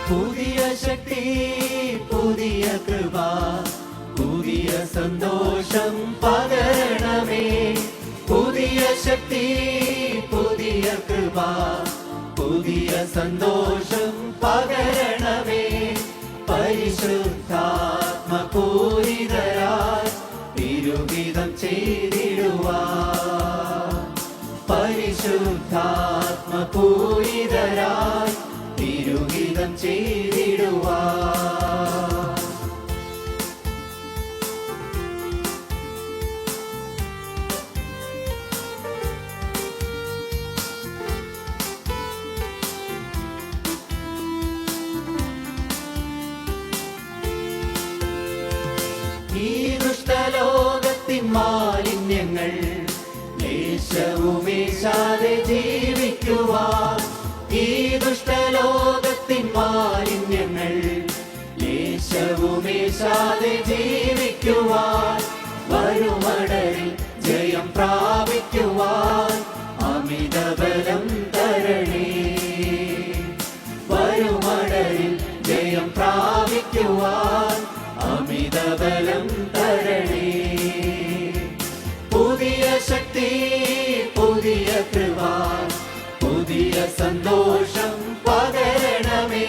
പുതിയ ശക്തി, പുതിയ കൃപ, പുതിയ സന്തോഷം പകരണമേ. പുതിയ ശക്തി, പുതിയ കൃപ, പുതിയ സന്തോഷം പകരണമേ. പരിശുദ്ധാത്മപൂരിതരായി തിരുഹിതം ചെയ്തിടുവാൻ. പരിശുദ്ധാത്മപൂരിതരായി തിരുഹിതം ചെയ്തിടുവാൻ. ഈ ദുഷ്ടലോകത്തിൻ മാലിന്യങ്ങൾ ലേശവുമേശാതെ ജീവിക്കുവാൻ. ഈ ദുഷ്ടലോകത്തിൻ മാലിന്യങ്ങൾ ലേശവുമേശാതെ ജീവിക്കുവാൻ. വരുമടരിൽ ജയം പ്രാപിക്കുവാൻ അമിതബലം തരണേ. വരുമടരിൽ ജയം പ്രാപിക്കുവാൻ അമിതബലം തരണേ. പുതിയ ശക്തി, പുതിയ കൃപ, പുതിയ സന്തോഷം പകരണമേ.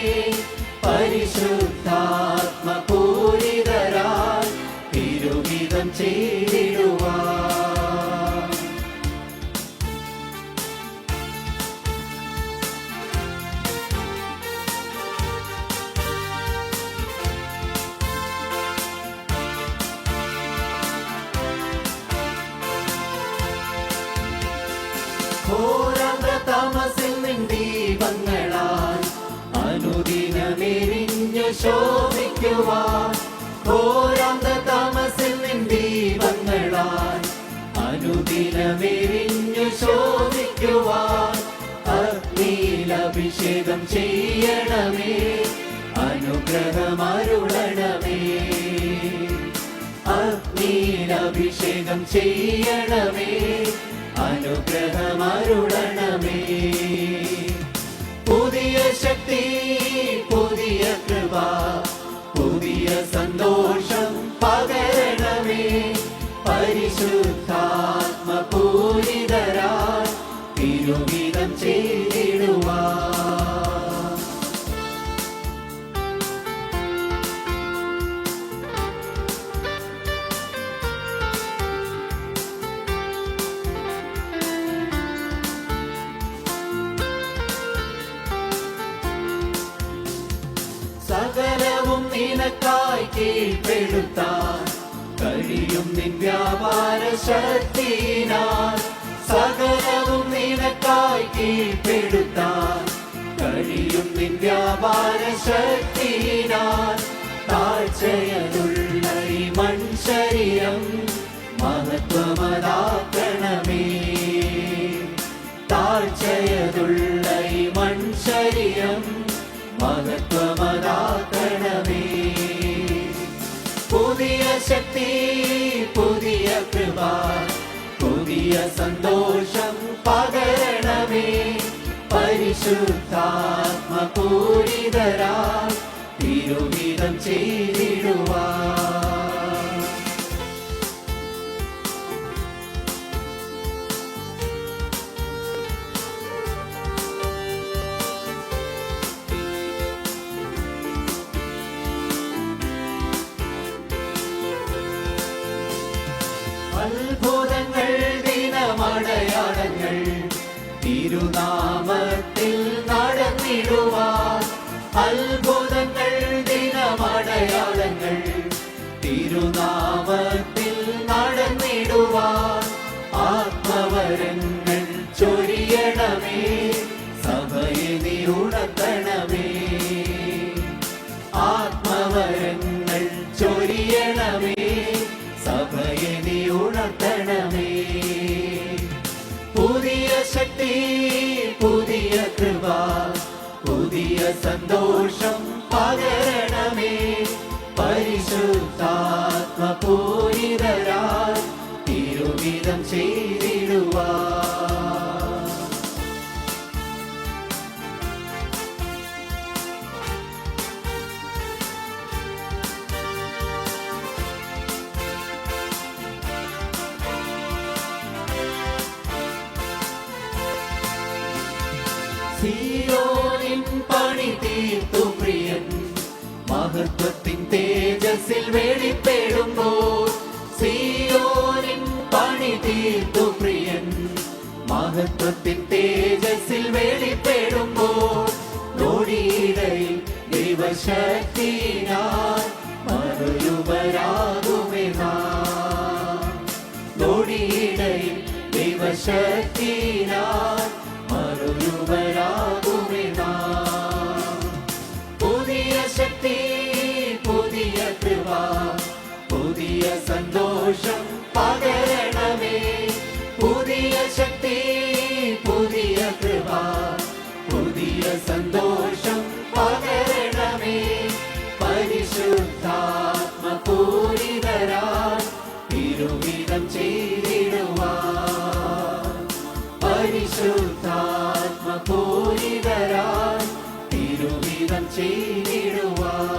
പരിശുദ്ധാത്മപൂരിതരായി തിരുഹിതം ചെയ്തിടുവാൻ. ഘോരതമസിൽ ദീപങ്ങളാൽ അനുദിനമെരിഞ്ഞു ശോഭിക്കുവാൻ. ഘോരതമസിൽ ദീപങ്ങളാൽ അനുദിനമെരിഞ്ഞു ശോഭിക്കുവാൻ. അഗ്നിയിലഭിഷേകം ചെയ്യണമേ, അനുഗ്രഹമരുളണമേ. അഗ്നിയിലഭിഷേകം ചെയ്യണമേ, അനുഗ്രഹമരുളണമേ. പുതിയ ശക്തി, പുതിയ കൃപ, പുതിയ സന്തോഷം പകരണമേ. പരിശുദ്ധാത്മപൂരിതരായി തിരുഹിതം ചെയ്തിടുവാൻ. സകലവും നിനക്കായി കീഴ്പ്പെടുത്താൻ കഴിയും നിൻ വ്യാപാര ശക്തിയിനാൽ. സകലവും നിനക്കായി കീഴ്പ്പെടുത്താൻ കഴിയും നിൻ വ്യാപാര ശക്തിയിനാൽ. താഴ്ചയുള്ള ഈ മൺശരീരം മഹത്വമതാക്കണമേ. താഴ്ചയുള്ള ഈ മൺശരീരം മഹത്വമതാക്കണമേ. പുതിയ ശക്തി, പുതിയ കൃപ, പുതിയ സന്തോഷം പകരണമേ. പരിശുദ്ധാത്മപൂരിതരായി തിരുഹിതം ചെയ്തിടുവാൻ. അത്ഭുതങ്ങൾ, ദിനമടയാളങ്ങൾ തിരുനാമത്തിൽ നടന്നിടുവാൻ. അത്ഭുതങ്ങൾ, ദിനമടയാളങ്ങൾ തിരുനാമത്തിൽ നടന്നിടുവാൻ. ആത്മവരങ്ങൾ ചൊരിയണമേ, സഭയെ നീ ഉണർത്തണമേ. ആത്മവരങ്ങൾ ചൊരിയണമേ, സഭയെ നീ ഉണർത്തണമേ. പുതിയ ശക്തി, പുതിയ കൃപ, പുതിയ സന്തോഷം പകരണമേ. പരിശുദ്ധാത്മപൂരിതരായി തിരുഹിതം ചെയ്തിടുവാൻ. മഹത്വത്തിൻ തേജസ്സിൽ വെളിപ്പെടുമ്പോൾ സിയോനിൻ പണി തീർത്തു പ്രിയൻ. മഹത്വത്തിൻ തേജസ്സിൽ വെളിപ്പെടുമ്പോൾ നോടിയിടയിൽ ദൈവശക്തിയാൽ മറുരൂപരാകുമേ നാം. നോടിയിടയിൽ ദൈവശക്തിയാൽ മറുരൂപരാകുമേ നാം. പുതിയ ശക്തി, പുതിയ കൃപ, പുതിയ സന്തോഷം പകരണമേ. പുതിയ ശക്തി, പുതിയ കൃപ, പുതിയ സന്തോഷം പകരണമേ. പരിശുദ്ധാത്മപൂരിതരാൽ തിരുവിധം ചെയ്തിടുവാൻ. പരിശുദ്ധാത്മപൂരിതരാൽ തിരുവിധം ചെയ്തിടുവാൻ.